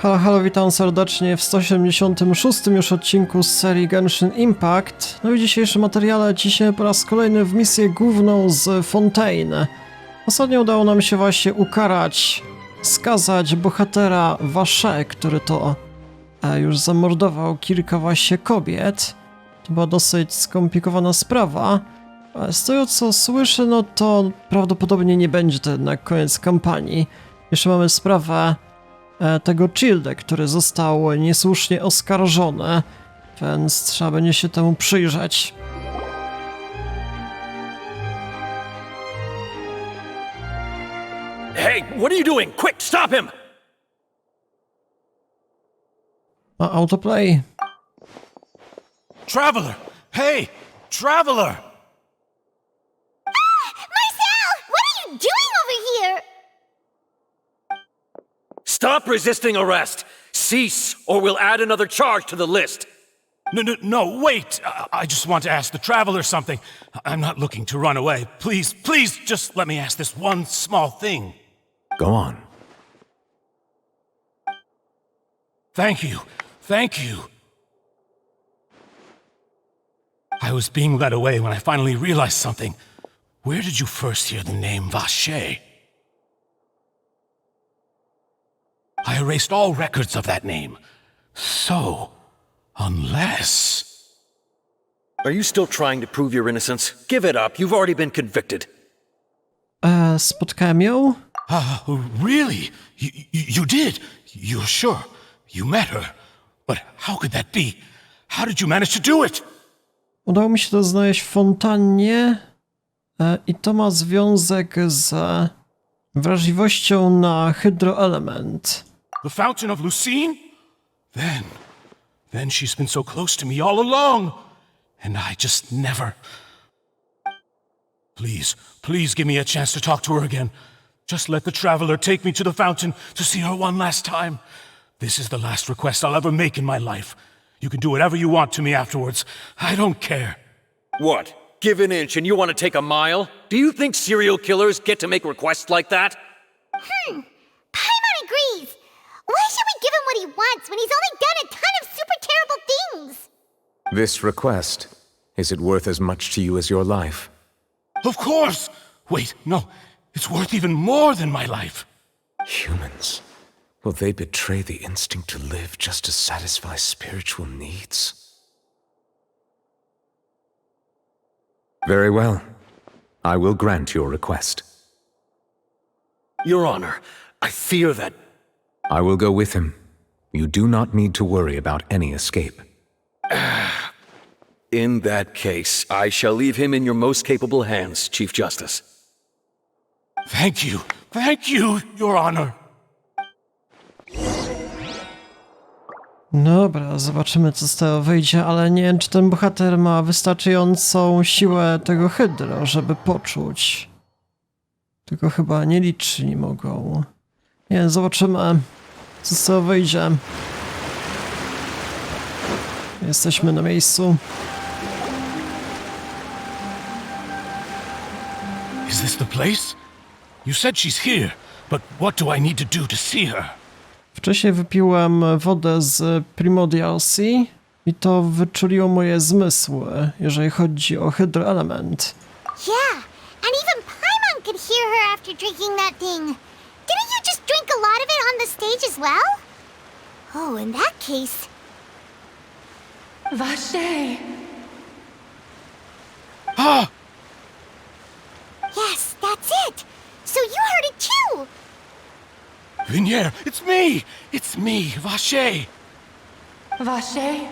Halo, halo, witam serdecznie w 176 już odcinku z serii Genshin Impact. No i w dzisiejszym materiale dzisiaj po raz kolejny w misję główną z Fontaine. Ostatnio udało nam się właśnie ukarać, skazać bohatera Vaché, który to już zamordował kilka właśnie kobiet. To była dosyć skomplikowana sprawa. Z tego co słyszę, no to prawdopodobnie nie będzie to jednak koniec kampanii. Jeszcze mamy sprawę tego Childe, który został niesłusznie oskarżony, więc trzeba będzie się temu przyjrzeć. Hey, what are you doing? Quick, stop him! A autoplay. Traveler! Hey, Traveler! Marcel! What are you doing over here? Stop resisting arrest! Cease, or we'll add another charge to the list. No, wait! I just want to ask the Traveler something. I'm not looking to run away. Please, just let me ask this one small thing. Go on. Thank you. I was being led away when I finally realized something. Where did you first hear the name Vaché? I erased all records of that name. So, unless... Are you still trying to prove your innocence? Give it up, you've already been convicted. Spotkałem ją? Really? You did? You're sure? You met her? But how could that be? How did you manage to do it? Udało mi się to znaleźć w fontannie i to ma związek z wrażliwością na hydroelement. The Fountain of Lucine? Then she's been so close to me all along. And I just never... Please give me a chance to talk to her again. Just let the Traveler take me to the fountain to see her one last time. This is the last request I'll ever make in my life. You can do whatever you want to me afterwards. I don't care. What? Give an inch and you want to take a mile? Do you think serial killers get to make requests like that? Paimon agrees. Why should we give him what he wants when he's only done a ton of super terrible things? This request, is it worth as much to you as your life? Of course! Wait, no. It's worth even more than my life. Humans, will they betray the instinct to live just to satisfy spiritual needs? Very well. I will grant your request. Your Honor, I fear that... I will go with him. You do not need to worry about any escape. In that case, I shall leave him in your most capable hands, Chief Justice. Thank you, Your Honor. Dobra, zobaczymy co z tego wyjdzie, ale nie wiem czy ten bohater ma wystarczającą siłę tego hydro, żeby poczuć. Tylko chyba nie liczni mogą. Nie wiem, zobaczymy co z tego wyjdzie. Jesteśmy na miejscu. Is this the place? You said she's here, but what do I need to do to see her? Wcześniej wypiłem wodę z Primordial Sea i to wyczuliło moje zmysły, jeżeli chodzi o hydroelement. Yeah, and even Paimon could hear her after drinking that thing. Didn't you just drink a lot of it on the stage as well? Oh, in that case... Vaché! Ah! Yes, that's it! So you heard it too! Vignier, it's me, Vaché! Vaché?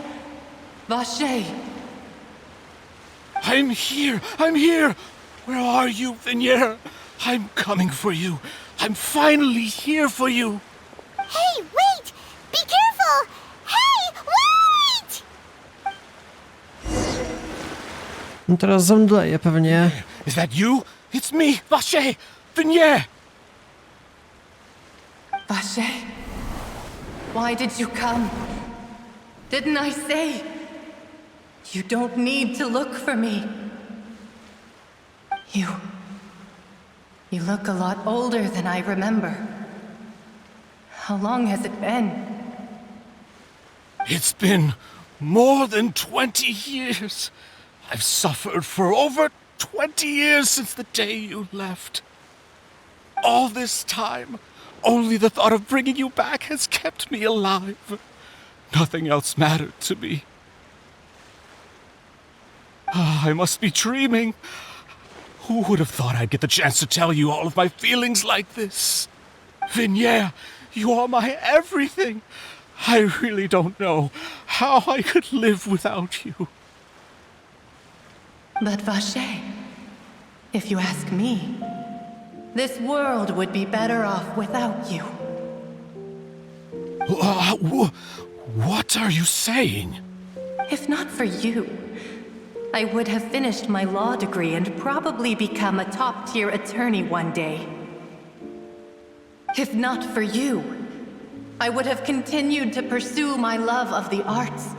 Vaché! I'm here! Where are you, Vignier? I'm coming for you. I'm finally here for you. Hey, wait! Be careful! Hey, wait! No teraz zemdleję pewnie. Is that you? It's me, Vaché! Vignier! Vaché? Why did you come? Didn't I say? You don't need to look for me. You look a lot older than I remember. How long has it been? It's been more than 20 years. I've suffered for over 20 years since the day you left. All this time, only the thought of bringing you back has kept me alive. Nothing else mattered to me. I must be dreaming. Who would have thought I'd get the chance to tell you all of my feelings like this? Vignier, you are my everything. I really don't know how I could live without you. But Vacher, if you ask me, this world would be better off without you. What are you saying? If not for you, I would have finished my law degree and probably become a top-tier attorney one day. If not for you, I would have continued to pursue my love of the arts,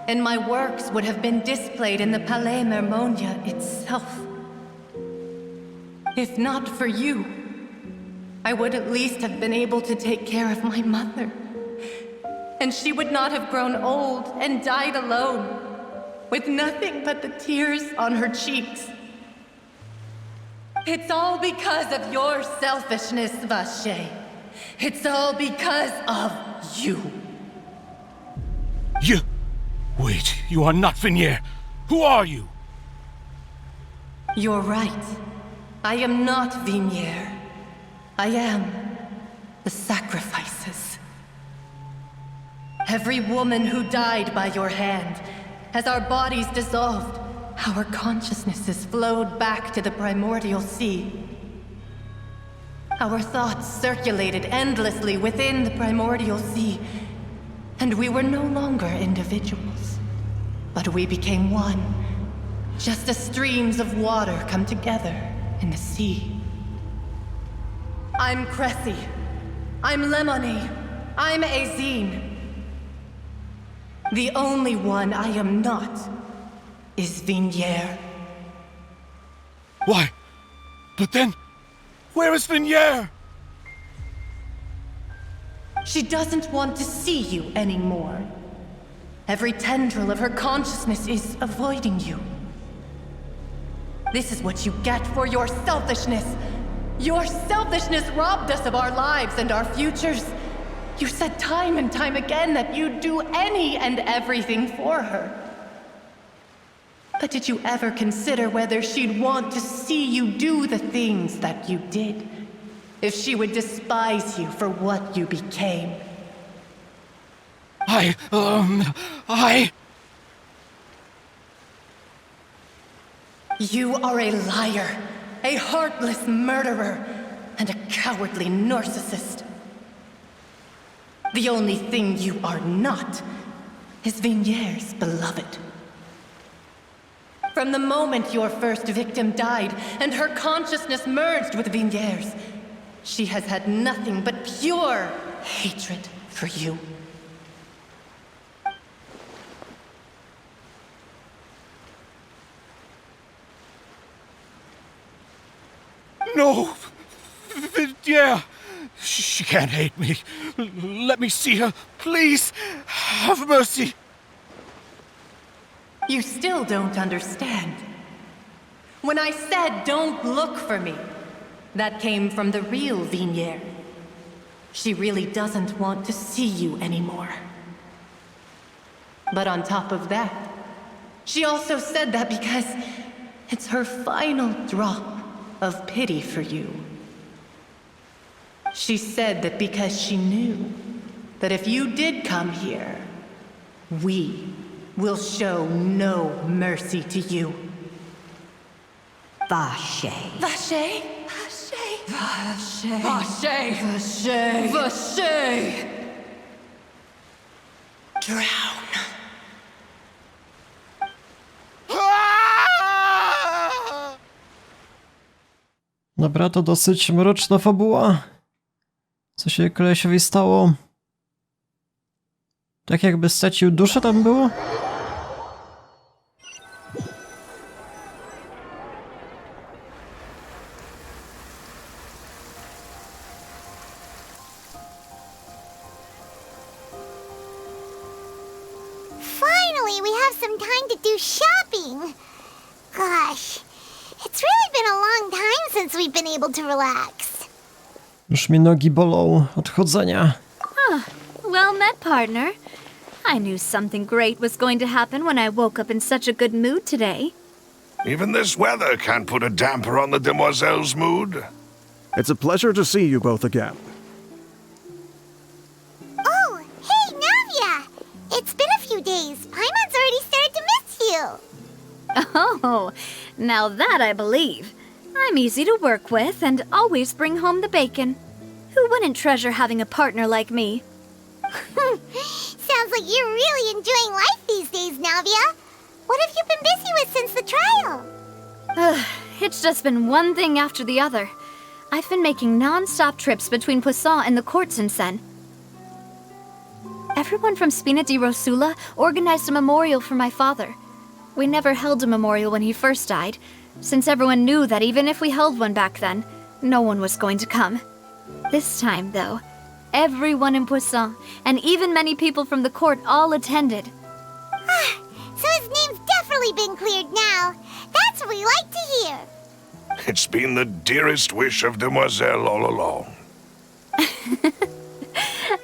and my works would have been displayed in the Palais Mermonia itself. If not for you, I would at least have been able to take care of my mother. And she would not have grown old and died alone, with nothing but the tears on her cheeks. It's all because of your selfishness, Vacher. It's all because of you. You... Wait, you are not Vignier. Who are you? You're right. I am not Vignier. I am the sacrifices. Every woman who died by your hand, as our bodies dissolved, our consciousnesses flowed back to the primordial sea. Our thoughts circulated endlessly within the primordial sea, and we were no longer individuals, but we became one, just as streams of water come together in the sea. I'm Cressy. I'm Lemonie. I'm Azine. The only one I am not is Vignier. Why? But then, where is Vignier? She doesn't want to see you anymore. Every tendril of her consciousness is avoiding you. This is what you get for your selfishness. Your selfishness robbed us of our lives and our futures. You said time and time again that you'd do any and everything for her. But did you ever consider whether she'd want to see you do the things that you did? If she would despise you for what you became? You are a liar, a heartless murderer, and a cowardly narcissist. The only thing you are not is Vignier's beloved. From the moment your first victim died and her consciousness merged with Vignier's, she has had nothing but pure hatred for you. No! Vignier! She can't hate me. Let me see her. Please, have mercy. You still don't understand. When I said don't look for me, that came from the real Vignier. She really doesn't want to see you anymore. But on top of that, she also said that because it's her final drop of pity for you. She said that because she knew that if you did come here, we will show no mercy to you. Vacher. Vacher? Vacher? Vacher? Vacher? Vacher? Vacher? Drown. Dobra, to dosyć mroczna fabuła. Co się kolesiowi stało? Tak jakby stracił duszę tam było? finally we have some time to do shopping. Gosh, it's really been a long time since we've been able to relax. Już mi nogi bolą od chodzenia. Well met, partner. I knew something great was going to happen when I woke up in such a good mood today. Even this weather can't put a damper on the demoiselle's mood. It's a pleasure to see you both again. Oh, hey, Navia! It's been a few days. Paimon's already started to miss you. Oh, now that I believe. I'm easy to work with and always bring home the bacon. Who wouldn't treasure having a partner like me? Sounds like you're really enjoying life these days, Navia. What have you been busy with since the trial? It's just been one thing after the other. I've been making non-stop trips between Poisson and the court since then. Everyone from Spina di Rosula organized a memorial for my father. We never held a memorial when he first died, since everyone knew that even if we held one back then, no one was going to come. This time, though, everyone in Poisson, and even many people from the court, all attended. So his name's definitely been cleared now. That's what we like to hear. It's been the dearest wish of Demoiselle all along.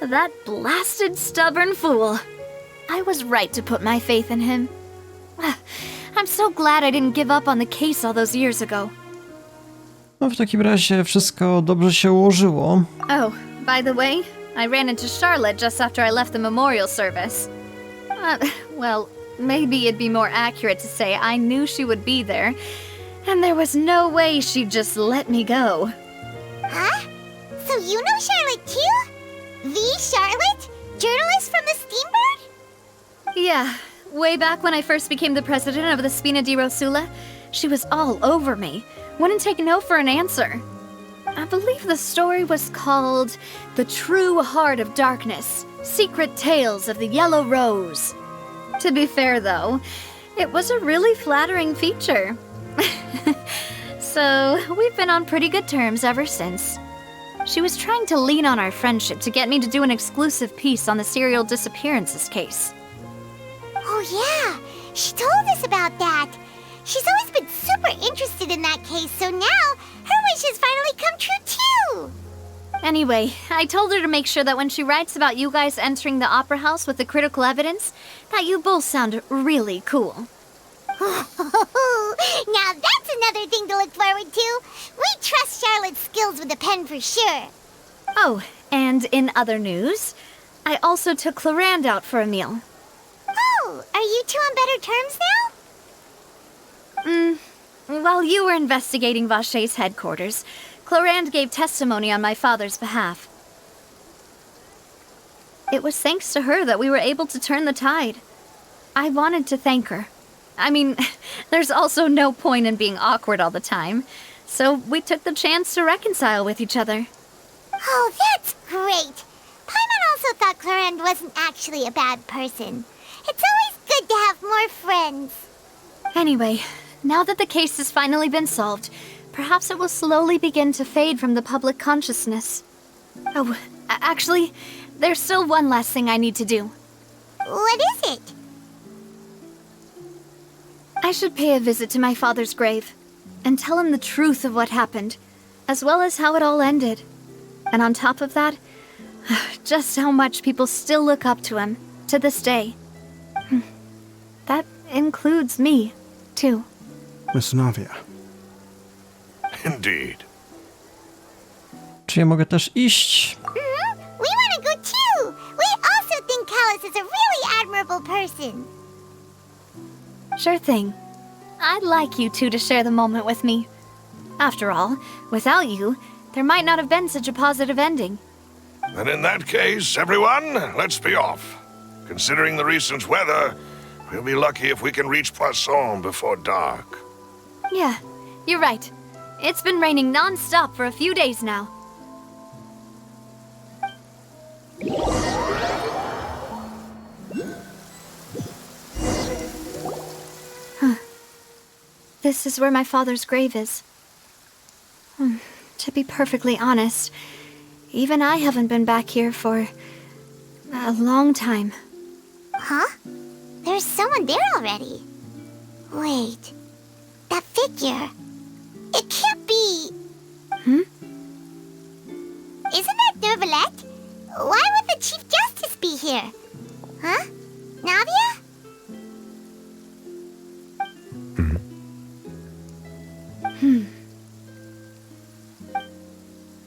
That blasted stubborn fool. I was right to put my faith in him. I'm so glad I didn't give up on the case all those years ago. No w takim razie wszystko dobrze się ułożyło. Oh, by the way, I ran into Charlotte just after I left the memorial service. Well, maybe it'd be more accurate to say I knew she would be there, and there was no way she'd just let me go. Huh? So you know Charlotte too? The Charlotte? Journalist from the Steambird? Yeah, way back when I first became the president of the Spina di Rosula, she was all over me. Wouldn't take no for an answer. I believe the story was called The True Heart of Darkness, Secret Tales of the Yellow Rose. To be fair, though, it was a really flattering feature. So, we've been on pretty good terms ever since. She was trying to lean on our friendship to get me to do an exclusive piece on the serial disappearances case. Oh yeah, she told us about that. She's always been super interested in that case, so now her wish has finally come true too. Anyway, I told her to make sure that when she writes about you guys entering the opera house with the critical evidence, that you both sound really cool. Now that's another thing to look forward to. We trust Charlotte's skills with a pen for sure. Oh, and in other news, I also took Clarand out for a meal. Oh, are you two on better terms now? While you were investigating Vaché's headquarters, Clarand gave testimony on my father's behalf. It was thanks to her that we were able to turn the tide. I wanted to thank her. I mean, there's also no point in being awkward all the time, so we took the chance to reconcile with each other. Oh, that's great. Paimon also thought Clarand wasn't actually a bad person. It's always good to have more friends. Anyway, now that the case has finally been solved, perhaps it will slowly begin to fade from the public consciousness. Oh, actually, there's still one last thing I need to do. What is it? I should pay a visit to my father's grave and tell him the truth of what happened, as well as how it all ended. And on top of that, just how much people still look up to him to this day. That includes me, too. Miss Navia. Indeed. Czy ja mogę też iść? We want to go too. We also think Callus is a really admirable person. Sure thing. I'd like you two to share the moment with me. After all, without you, there might not have been such a positive ending. Then in that case, everyone, let's be off. Considering the recent weather, we'll be lucky if we can reach Poisson before dark. Yeah, you're right. It's been raining non-stop for a few days now. This is where my father's grave is. To be perfectly honest, even I haven't been back here for a long time. Huh? There's someone there already. Wait. That figure. It can't be. Isn't that Neuvillette? Why would the Chief Justice be here? Huh? Navia?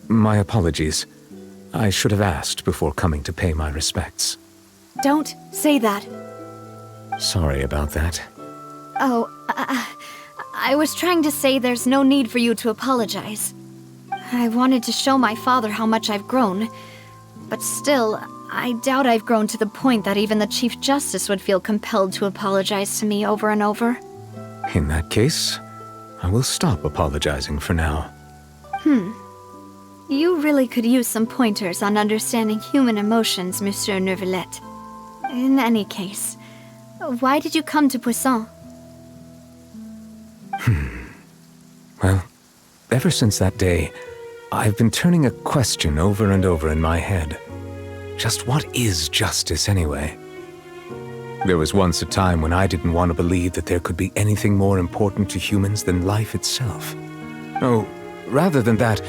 My apologies. I should have asked before coming to pay my respects. Don't say that. Sorry about that. Oh, I was trying to say there's no need for you to apologize. I wanted to show my father how much I've grown. But still, I doubt I've grown to the point that even the Chief Justice would feel compelled to apologize to me over and over. In that case, I will stop apologizing for now. You really could use some pointers on understanding human emotions, Monsieur Neuvillette. In any case, why did you come to Poisson? Well, ever since that day, I've been turning a question over and over in my head. Just what is justice anyway? There was once a time when I didn't want to believe that there could be anything more important to humans than life itself. Oh, rather than that,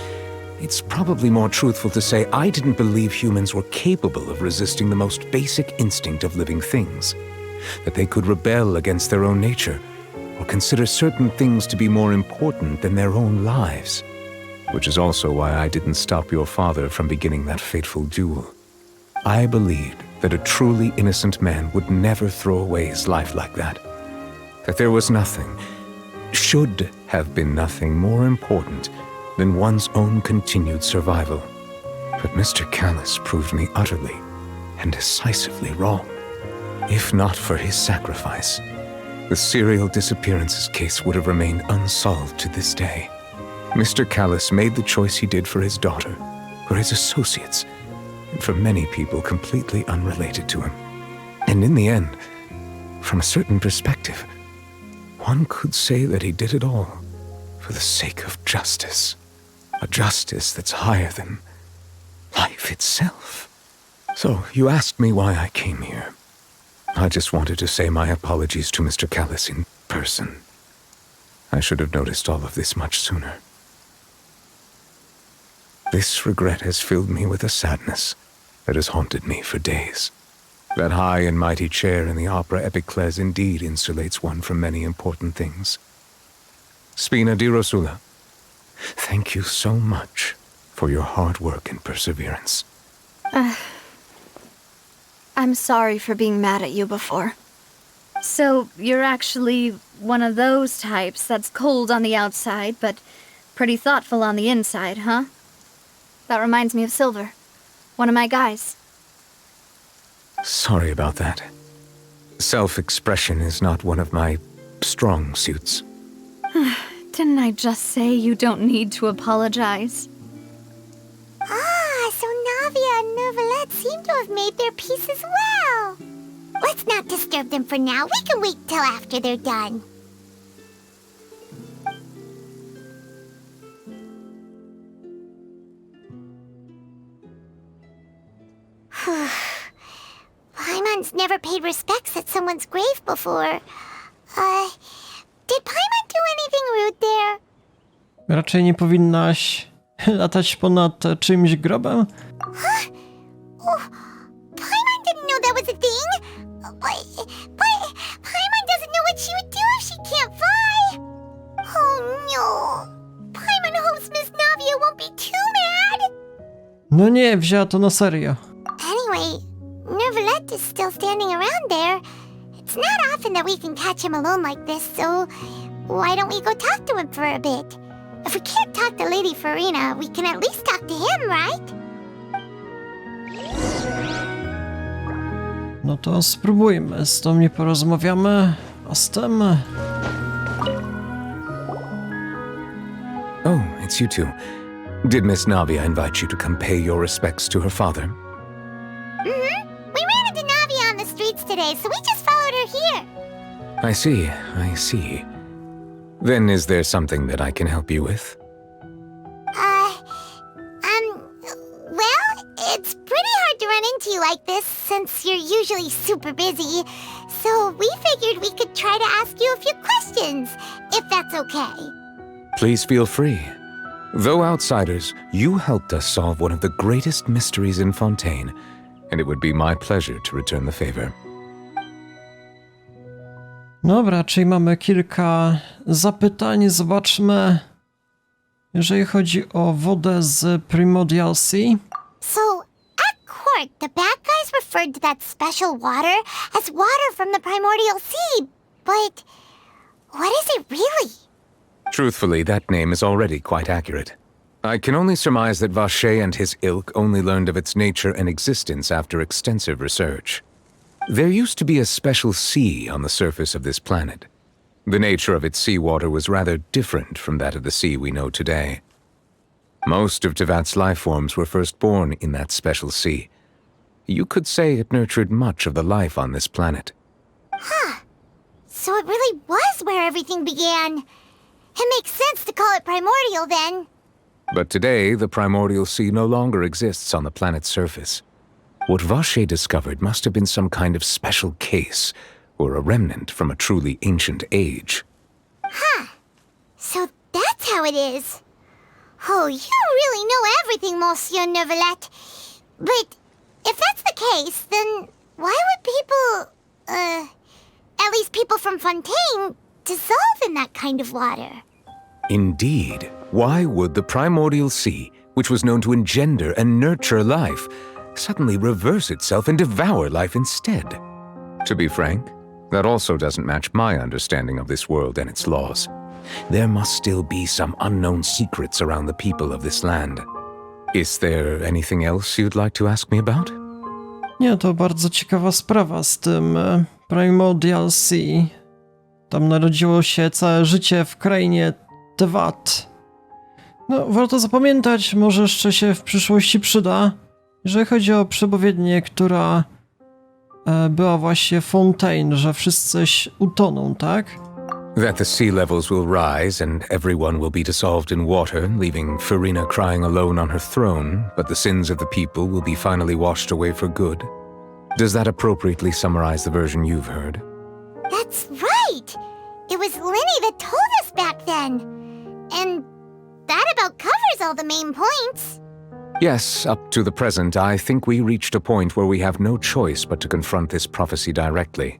it's probably more truthful to say I didn't believe humans were capable of resisting the most basic instinct of living things. That they could rebel against their own nature, or consider certain things to be more important than their own lives. Which is also why I didn't stop your father from beginning that fateful duel. I believed that a truly innocent man would never throw away his life like that. That there was nothing, should have been nothing more important than one's own continued survival. But Mr. Callis proved me utterly and decisively wrong. If not for his sacrifice, the serial disappearances case would have remained unsolved to this day. Mr. Callis made the choice he did for his daughter, for his associates, and for many people completely unrelated to him. And in the end, from a certain perspective, one could say that he did it all for the sake of justice. A justice that's higher than life itself. So, you asked me why I came here. I just wanted to say my apologies to Mr. Callis in person. I should have noticed all of this much sooner. This regret has filled me with a sadness that has haunted me for days. That high and mighty chair in the Opera Epiclese indeed insulates one from many important things. Spina di Rosula, thank you so much for your hard work and perseverance. I'm sorry for being mad at you before. So, you're actually one of those types that's cold on the outside, but pretty thoughtful on the inside, huh? That reminds me of Silver, one of my guys. Sorry about that. Self-expression is not one of my strong suits. Didn't I just say you don't need to apologize? Ah, so Navia and Neuvillette seem to have made their peace as well. Let's not disturb them for now. We can wait till after they're done. Paimon's never paid respects at someone's grave before. Did Paimon do anything rude there? Raczej nie powinnaś latać ponad czyimś grobem? Oh, Paimon didn't know that was a thing. But Paimon doesn't know what she would do if she can't fly. Oh no. Paimon hopes Miss Navia won't be too mad. No nie, wzięła to na serio. Anyway, Neuvillette is still standing around there. It's not often that we can catch him alone like this, so why don't we go talk to him for a bit? If we can't talk to Lady Farina, we can at least talk to him, right? No to spróbujmy. Z tą nie porozmawiamy, a z tym... Oh, it's you two. Did Miss Navia invite you to come pay your respects to her father? Mm-hmm. We ran into Navia on the streets today, so we just followed her here. I see. Then is there something that I can help you with? Well, it's pretty hard to run into you like this since you're usually super busy. So we figured we could try to ask you a few questions, if that's okay. Please feel free. Though outsiders, you helped us solve one of the greatest mysteries in Fontaine, and it would be my pleasure to return the favor. Dobra, czyli mamy kilka zapytań. Zobaczmy, jeżeli chodzi o wodę z Primordial Sea. So, at court, the bad guys referred to that special water as water from the Primordial Sea, but what is it really? Truthfully, that name is already quite accurate. I can only surmise that Vacher and his ilk only learned of its nature and existence after extensive research. There used to be a special sea on the surface of this planet. The nature of its seawater was rather different from that of the sea we know today. Most of Tevat's life forms were first born in that special sea. You could say it nurtured much of the life on this planet. So it really was where everything began. It makes sense to call it primordial then. But today, the primordial sea no longer exists on the planet's surface. What Vacher discovered must have been some kind of special case, or a remnant from a truly ancient age. So that's how it is. Oh, you really know everything, Monsieur Neuvillette. But if that's the case, then why would people, at least people from Fontaine, dissolve in that kind of water? Indeed, why would the primordial sea, which was known to engender and nurture life, suddenly reverse itself and devour life instead? To be frank, that also doesn't match my understanding of this world and its laws. There must still be some unknown secrets around the people of this land. Is there anything else you'd like to ask me about? Nie, to bardzo ciekawa sprawa z tym Primordial Sea. Tam narodziło się całe życie w krainie Tevat. No, warto zapamiętać, może jeszcze się w przyszłości przyda, jeżeli chodzi o przepowiednię, która była właśnie Fontaine, że wszyscy utoną, tak? That the sea levels will rise and everyone will be dissolved in water, leaving Farina crying alone on her throne, but the sins of the people will be finally washed away for good. Does that appropriately summarize the version you've heard? That's right! It was Linny that told us back then. And that about covers all the main points. Yes, up to the present, I think we reached a point where we have no choice but to confront this prophecy directly.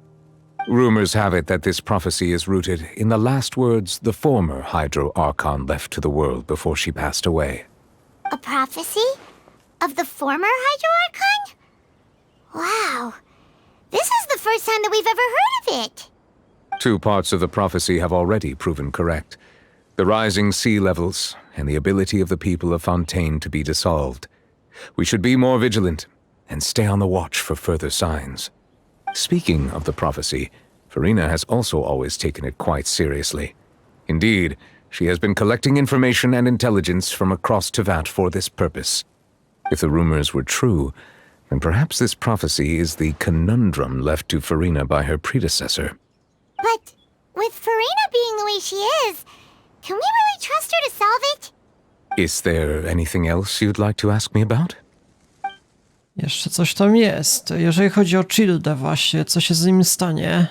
Rumors have it that this prophecy is rooted in the last words the former Hydro Archon left to the world before she passed away. A prophecy? Of the former Hydro Archon? Wow. This is the first time that we've ever heard of it. Two parts of the prophecy have already proven correct. The rising sea levels and the ability of the people of Fontaine to be dissolved. We should be more vigilant and stay on the watch for further signs. Speaking of the prophecy, Farina has also always taken it quite seriously. Indeed, she has been collecting information and intelligence from across Tevat for this purpose. If the rumors were true, then perhaps this prophecy is the conundrum left to Farina by her predecessor. But with Farina being the way she is, can we really trust her to solve it? Is there anything else you'd like to ask me about? Jeszcze coś tam jest. Jeżeli chodzi o Childę właśnie, co się z nim stanie?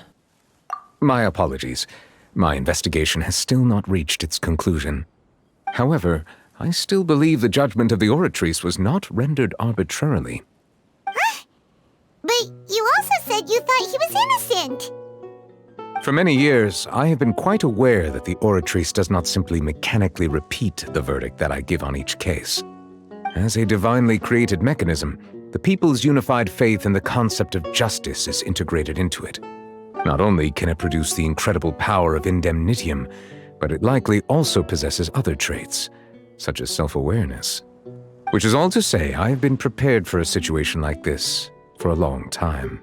My apologies. My investigation has still not reached its conclusion. However, I still believe the judgment of the Oratrice was not rendered arbitrarily. But you also said you thought he was innocent. For many years, I have been quite aware that the Oratrice does not simply mechanically repeat the verdict that I give on each case. As a divinely created mechanism, the people's unified faith in the concept of justice is integrated into it. Not only can it produce the incredible power of indemnitium, but it likely also possesses other traits, such as self-awareness. Which is all to say, I have been prepared for a situation like this for a long time.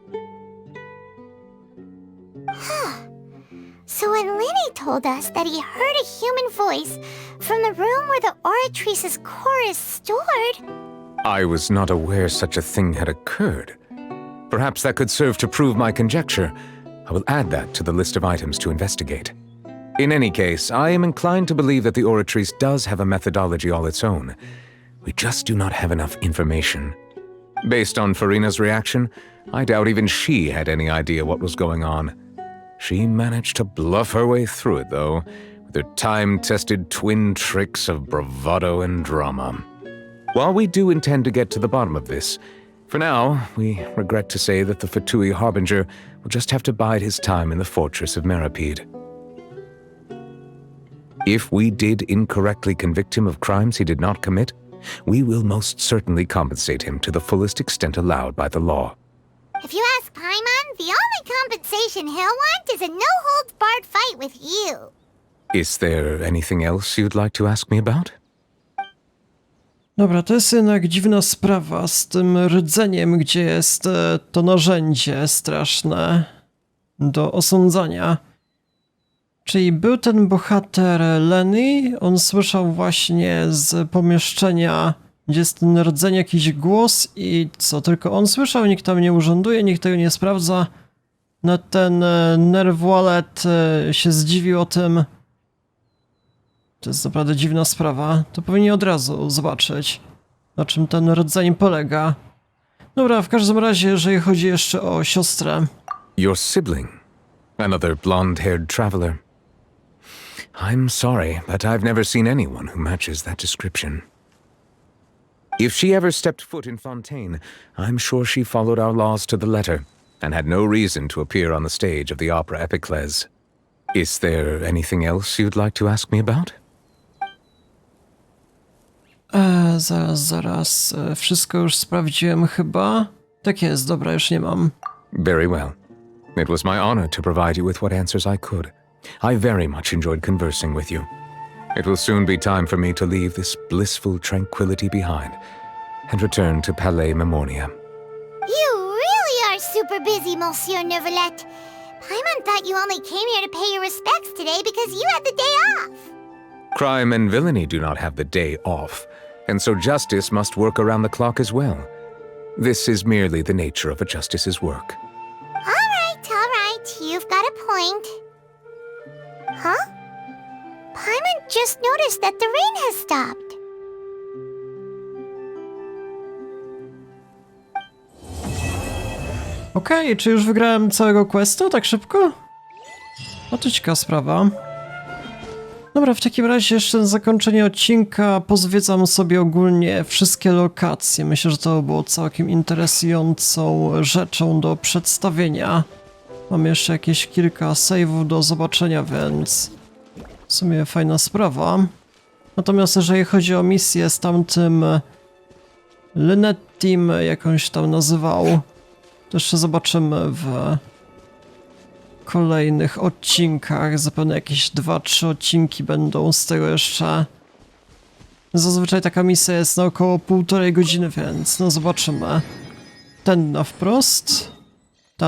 So when Linny told us that he heard a human voice from the room where the Oratrice's core is stored... I was not aware such a thing had occurred. Perhaps that could serve to prove my conjecture. I will add that to the list of items to investigate. In any case, I am inclined to believe that the Oratrice does have a methodology all its own. We just do not have enough information. Based on Farina's reaction, I doubt even she had any idea what was going on. She managed to bluff her way through it, though, with her time-tested twin tricks of bravado and drama. While we do intend to get to the bottom of this, for now, we regret to say that the Fatui Harbinger will just have to bide his time in the fortress of Meripede. If we did incorrectly convict him of crimes he did not commit, we will most certainly compensate him to the fullest extent allowed by the law. If you ask Paimon, the only compensation he'll want is a no-holds-barred fight with you. Is there anything else you'd like to ask me about? Dobra, to jest jednak dziwna sprawa z tym rdzeniem, gdzie jest to narzędzie straszne do osądzania. Czyli był ten bohater Lenny, on słyszał właśnie z pomieszczenia, gdzie jest ten rdzeń, jakiś głos i co, tylko on słyszał, nikt tam nie urzęduje, nikt tego nie sprawdza. No ten Nerwwalet się zdziwił o tym. To jest naprawdę dziwna sprawa. To powinni od razu zobaczyć, na czym ten rdzeń polega. Dobra, w każdym razie, jeżeli chodzi jeszcze o siostrę. Your sibling? Another blonde-haired traveler? I'm sorry, but I've never seen anyone who matches that description. If she ever stepped foot in Fontaine, I'm sure she followed our laws to the letter, and had no reason to appear on the stage of the opera Epicles. Is there anything else you'd like to ask me about? Zaraz. Wszystko już sprawdziłem chyba. Tak jest, dobra, już nie mam. Very well. It was my honor to provide you with what answers I could. I very much enjoyed conversing with you. It will soon be time for me to leave this blissful tranquility behind and return to Palais Memoria. You really are super busy, Monsieur Nervalet. Paimon thought you only came here to pay your respects today because you had the day off. Crime and villainy do not have the day off, and so justice must work around the clock as well. This is merely the nature of a justice's work. All right, you've got a point. Huh? Paimon just noticed that the rain has stopped. Okej, czy już wygrałem całego questa tak szybko? No to ciekawa sprawa. Dobra, w takim razie jeszcze na zakończenie odcinka pozwiedzam sobie ogólnie wszystkie lokacje. Myślę, że to było całkiem interesującą rzeczą do przedstawienia. Mam jeszcze jakieś kilka save'ów do zobaczenia, więc w sumie fajna sprawa. Natomiast jeżeli chodzi o misję z tamtym Lynettim, jakąś tam nazywał, to jeszcze zobaczymy w kolejnych odcinkach. Zapewne jakieś 2-3 odcinki będą z tego jeszcze. Zazwyczaj taka misja jest na około 1,5 godziny, więc no zobaczymy. Ten na wprost.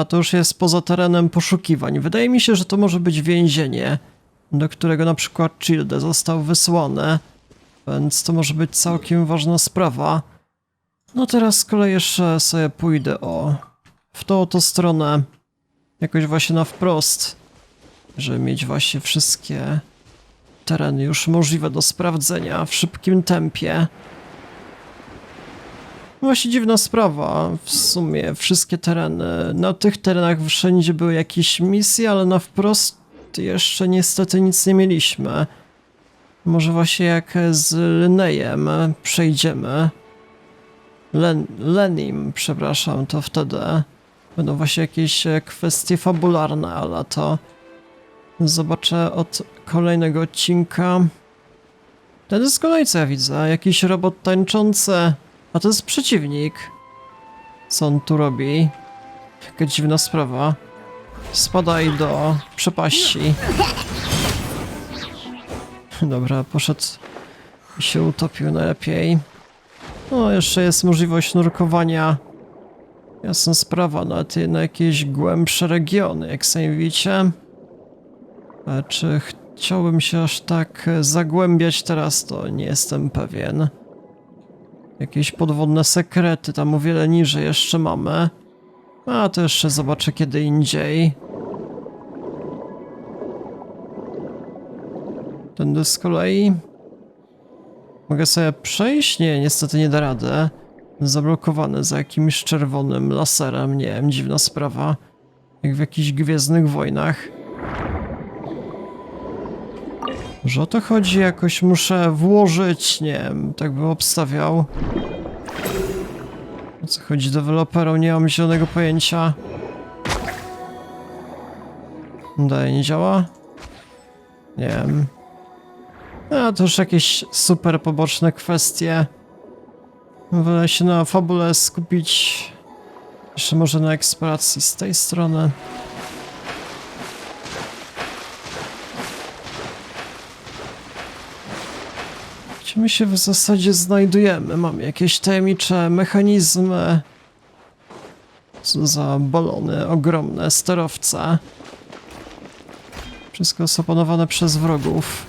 To już jest poza terenem poszukiwań. Wydaje mi się, że to może być więzienie, do którego na przykład Childe został wysłany, więc to może być całkiem ważna sprawa. No teraz z kolei jeszcze sobie pójdę w tą oto stronę, jakoś właśnie na wprost, żeby mieć właśnie wszystkie tereny już możliwe do sprawdzenia w szybkim tempie. Właśnie dziwna sprawa, w sumie wszystkie tereny, na tych terenach wszędzie były jakieś misje, ale na wprost jeszcze niestety nic nie mieliśmy. Może właśnie jak z Linejem przejdziemy, Lenim, przepraszam, to wtedy będą właśnie jakieś kwestie fabularne, ale to zobaczę od kolejnego odcinka. Ten z kolei co ja widzę, jakiś robot tańczący, a to jest przeciwnik. Co on tu robi? Jaka dziwna sprawa. Spadaj do przepaści. Dobra, poszedł i się utopił najlepiej. No, jeszcze jest możliwość nurkowania. Jasna sprawa, nawet na jakieś głębsze regiony, jak sami widzicie. A czy chciałbym się aż tak zagłębiać teraz, to nie jestem pewien. Jakieś podwodne sekrety tam o wiele niżej jeszcze mamy. A to jeszcze zobaczę kiedy indziej. Tędy z kolei. Mogę sobie przejść? Nie, niestety nie da rady. Zablokowany za jakimś czerwonym laserem, nie wiem, dziwna sprawa. Jak w jakichś Gwiezdnych Wojnach. Że o to chodzi, jakoś muszę włożyć, nie wiem, tak bym obstawiał. O co chodzi deweloperom, nie mam zielonego pojęcia. Dalej nie działa? Nie wiem. A to już jakieś super poboczne kwestie. Wolę się na fabule skupić. Jeszcze może na eksploracji z tej strony. Gdzie my się w zasadzie znajdujemy? Mamy jakieś tajemnicze mechanizmy. Co za balony ogromne, sterowce. Wszystko jest opanowane przez wrogów.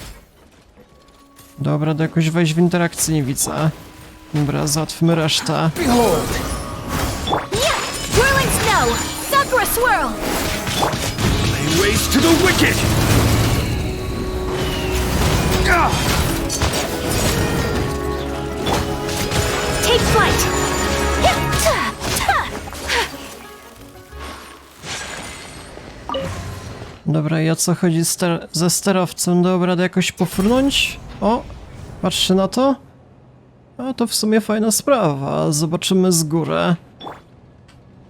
Dobra, to jakoś wejść w interakcję nie widzę. Dobra, załatwmy resztę. Whirling snow! Sakura swirl! Ways to the wicked! Take flight! Dobra, i o co chodzi ze sterowcem? Dobra, to jakoś pofrunąć? O, patrzcie na to. A to w sumie fajna sprawa. Zobaczymy z góry.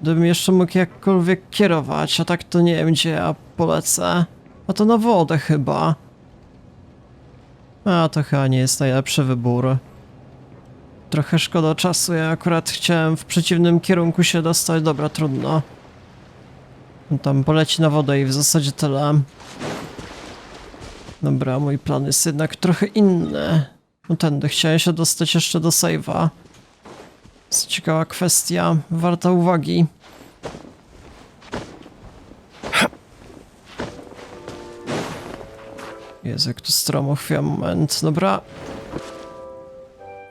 Gdybym jeszcze mógł jakkolwiek kierować, a tak to nie wiem, gdzie ja polecę. A to na wodę chyba. A to chyba nie jest najlepszy wybór. Trochę szkoda czasu, ja akurat chciałem w przeciwnym kierunku się dostać. Dobra, trudno. Tam poleci na wodę i w zasadzie tyle. Dobra, mój plan jest jednak trochę inny. No tędy chciałem się dostać jeszcze do save'a. Jest ciekawa kwestia, warta uwagi. Jezu, jak tu stromo, chwila, moment. Dobra.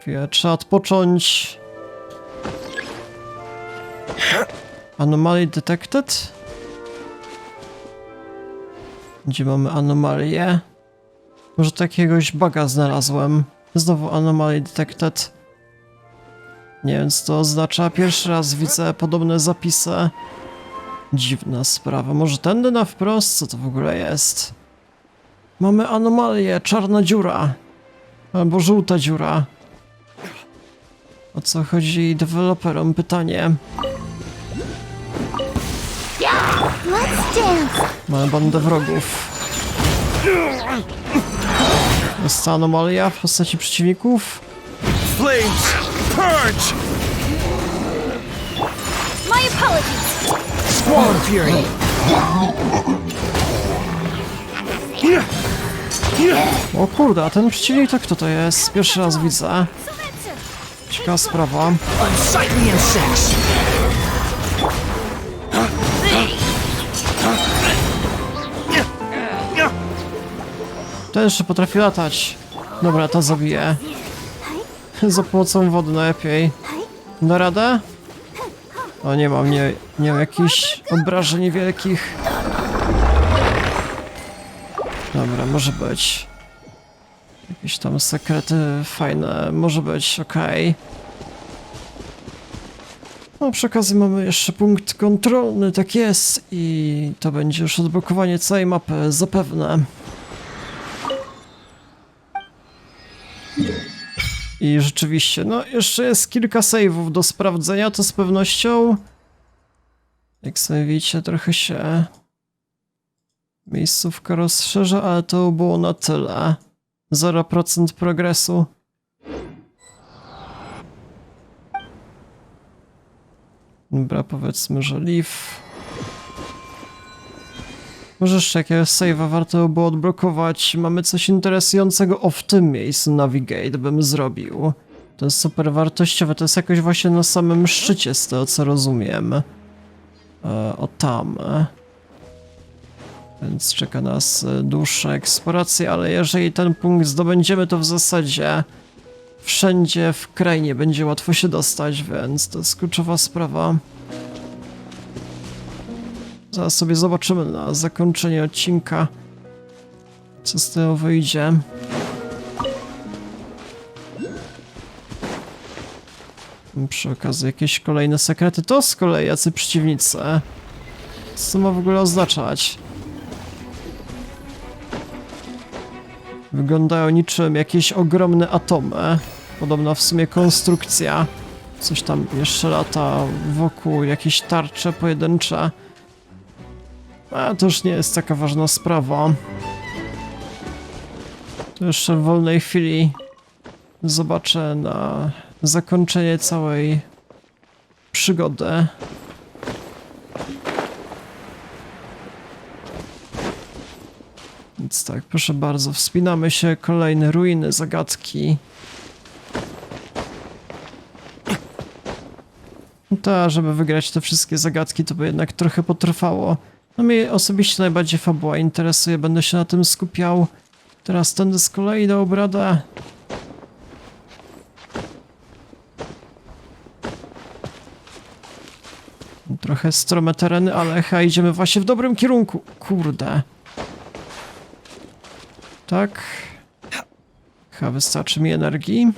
Chwilę, trzeba odpocząć. Anomaly detected? Gdzie mamy anomalię? Może to jakiegoś buga znalazłem. Znowu anomaly detected. Nie wiem, co to oznacza. Pierwszy raz widzę podobne zapisy. Dziwna sprawa. Może tędy na wprost? Co to w ogóle jest? Mamy anomalię. Czarna dziura. Albo żółta dziura. O co chodzi deweloperom? Pytanie. Let's dance! Mamy bandę wrogów. Jest ta anomalia w postaci przeciwników. Flames! Purge! My apologies! Squall Fury! O kurde, a ten przeciwnik to kto to jest? Pierwszy raz widzę. Ciekawa sprawa. Unsightly insects! Ten jeszcze potrafi latać. Dobra, to zabiję. Za pomocą wody najlepiej. Da radę? O, nie mam jakichś obrażeń wielkich. Dobra, może być. Jakieś tam sekrety fajne, może być, okej. No, przy okazji mamy jeszcze punkt kontrolny, tak jest. I to będzie już odblokowanie całej mapy, zapewne. I rzeczywiście, no jeszcze jest kilka save'ów do sprawdzenia, to z pewnością. Jak sobie widzicie, trochę się miejscówka rozszerza, ale to było na tyle. 0% progresu. Dobra, powiedzmy, że leave. Może jeszcze jakiegoś save'a warto było odblokować. Mamy coś interesującego w tym miejscu. Navigate bym zrobił. To jest super wartościowe. To jest jakoś właśnie na samym szczycie, z tego co rozumiem. O tam. Więc czeka nas dłuższa eksploracja, ale jeżeli ten punkt zdobędziemy, to w zasadzie wszędzie w krainie będzie łatwo się dostać, więc to jest kluczowa sprawa. Zaraz sobie zobaczymy na zakończenie odcinka, co z tego wyjdzie. Przy okazji jakieś kolejne sekrety. To z kolei jacy przeciwnicy. Co to ma w ogóle oznaczać? Wyglądają niczym jakieś ogromne atomy. Podobna w sumie konstrukcja. Coś tam jeszcze lata wokół, jakieś tarcze pojedyncze. A to już nie jest taka ważna sprawa. To jeszcze w wolnej chwili zobaczę na zakończenie całej przygody. Więc tak, proszę bardzo, wspinamy się, kolejne ruiny, zagadki. Ta, żeby wygrać te wszystkie zagadki, to by jednak trochę potrwało. No mnie osobiście najbardziej fabuła interesuje, będę się na tym skupiał. Teraz tędy z kolei do obrada. Trochę strome tereny, ale chyba idziemy właśnie w dobrym kierunku. Kurde. Tak. Chyba wystarczy mi energii.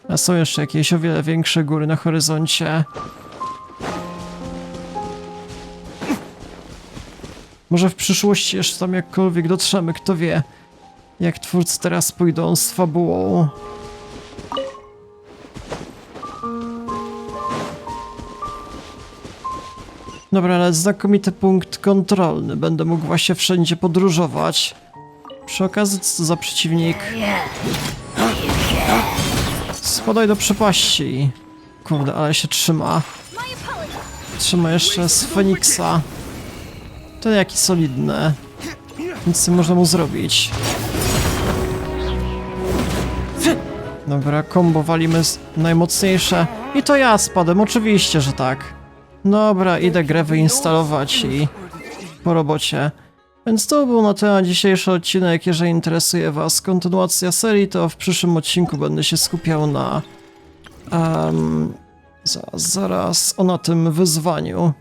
A są jeszcze jakieś o wiele większe góry na horyzoncie. Może w przyszłości jeszcze tam jakkolwiek dotrzemy, kto wie. Jak twórcy teraz pójdą z fabułą. Dobra, ale znakomity punkt kontrolny. Będę mógł właśnie wszędzie podróżować. Przy okazji, co to za przeciwnik? Spadaj do przepaści. Kurde, ale się trzyma. Trzyma jeszcze z Feniksa. Ten jaki solidny. Nic nie można mu zrobić. Dobra, combo walimy najmocniejsze. I to ja spadłem, oczywiście, że tak. Dobra, idę grę wyinstalować i po robocie. Więc to był na tyle dzisiejszy odcinek. Jeżeli interesuje was kontynuacja serii, to w przyszłym odcinku będę się skupiał na... zaraz na tym wyzwaniu.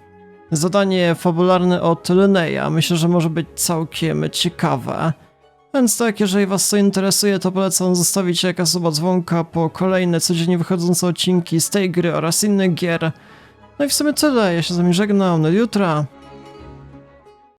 Zadanie fabularne od Linnea. Myślę, że może być całkiem ciekawe. Więc tak, jeżeli was to interesuje, to polecam zostawić jaka suba dzwonka po kolejne codziennie wychodzące odcinki z tej gry oraz innych gier. No i w sumie tyle. Ja się z wami żegnam. Do jutra.